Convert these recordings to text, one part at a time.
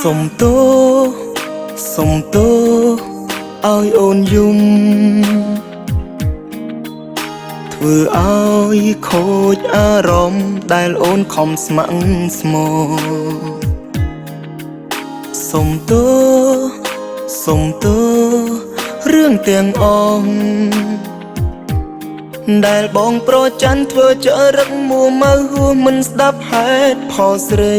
សុំទោសុំទោឲ្យអូនយំធ្វើឲ្យខូចអារម្មណ៍ដែលអូនខំស្ម័គ្រស្មោសុំទោសុំទោរឿងទាំងអស់ដែលបងប្រច័ណ្ឌធ្វើចរិតមួម៉ៅហួសមិនស្ដាប់ហេតុផលស្រី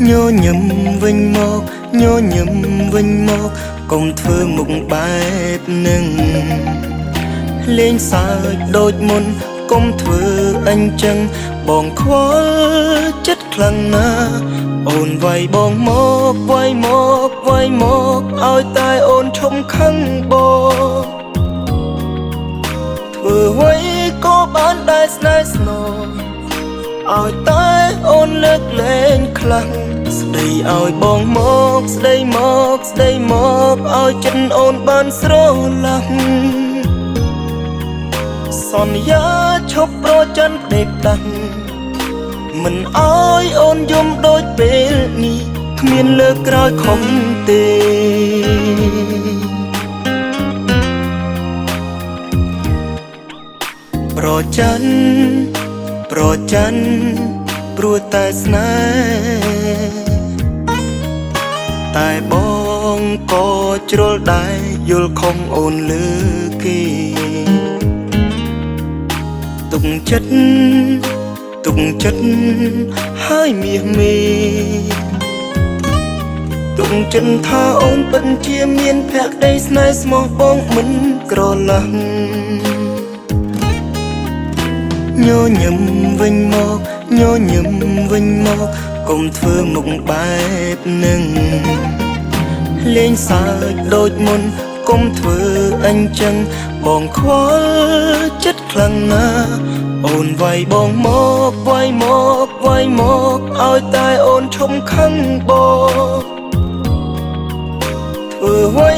ញញឹមវិញមកញញឹមវិញមកកុំធ្វើមុខបែបនឹងលេងសើចដូចមុនកុំធ្វើអញ្ចឹងបងខ្វល់ចិត្តខ្លាំងណាស់អូនវាយបងមកវាយមកវាយមកឲ្យតែអូនឈុំខឹងបងធ្វើអ្វីក៏បានដែរស្នេហ៍ស្នងឲ្យតែអូនលើកលែងខ្លាំងស្ដីឲ្យបងមកស្ដីមកស្ដីមកឲ្យចិត្តអូនបានស្រឡាញ់សន្យាឈប់ប្រច័ណ្ឌដេកដាស់មិនឲ្យអូនយំដូចពេលនេះគ្មានលើកក្រោយខំទេប្រច័ណ្ឌប្រច័ណ្ឌព្រោះតែស្នេហ៍តែបងក៏ជ្រុលដែរយល់ខំអូនលើគេទុកចិត្តហើយមាសមេទុកចិត្តថាអូនពិតជាមានភក្តីស្នេហ៍ស្មោះបងមិនក្រឡាស់ញញឹមវិញមកញញឹមវិញមកកុំធ្វើមុខបែបនឹងលេងសើចដូចមុនកុំធ្វើអញ្ចឹងបងខ្វល់ចិត្តខ្លាំងណាស់អូនវាយបងមកវាយមកវាយមកឲ្យតែអូនឈុំខឹងបងធ្វើអ្វី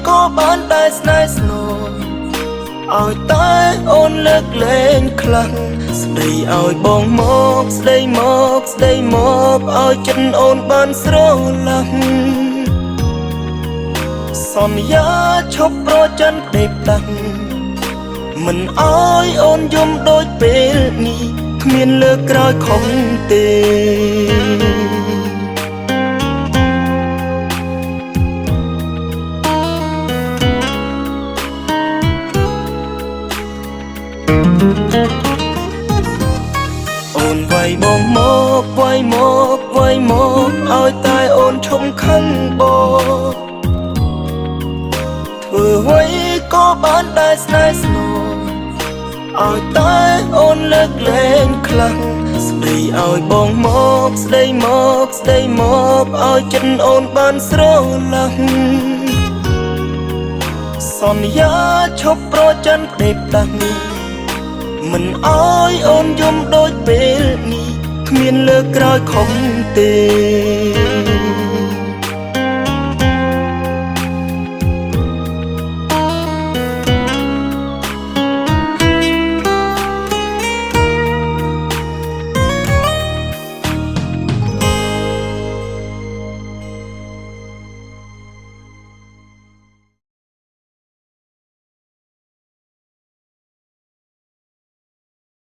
ក៏បានដែរស្នេហ៍ស្នងឲ្យតែអូនលើកលែងខ្លាំងស្ដីឲ្យបងមកស្ដីមកស្ដីមកឲ្យចិត្តអូនបានស្រឡាញ់សន្យាឈប់ប្រច័ណ្ឌដេកដាស់មិនឲ្យអូនយំដូចពេលនេះគ្មានលើកក្រោយខំទេអូនវាយបងមកវាយមកវាយមកឲ្យតែអូនឈុំខឹងបងធ្វើអ្វីក៏បានដែរស្នេហ៍ស្នងឲ្យតែអូនលើកលែងខ្លាំងស្ដីឲ្យបងមកស្ដីមកស្ដីមកឲ្យចិត្តអូនបានស្រឡាញ់សន្យាឈប់ប្រច័ណ្ឌដេកដាស់មិនឲ្យអូនយំដូចពេលនេះគ្មានលើកក្រោយខំទេ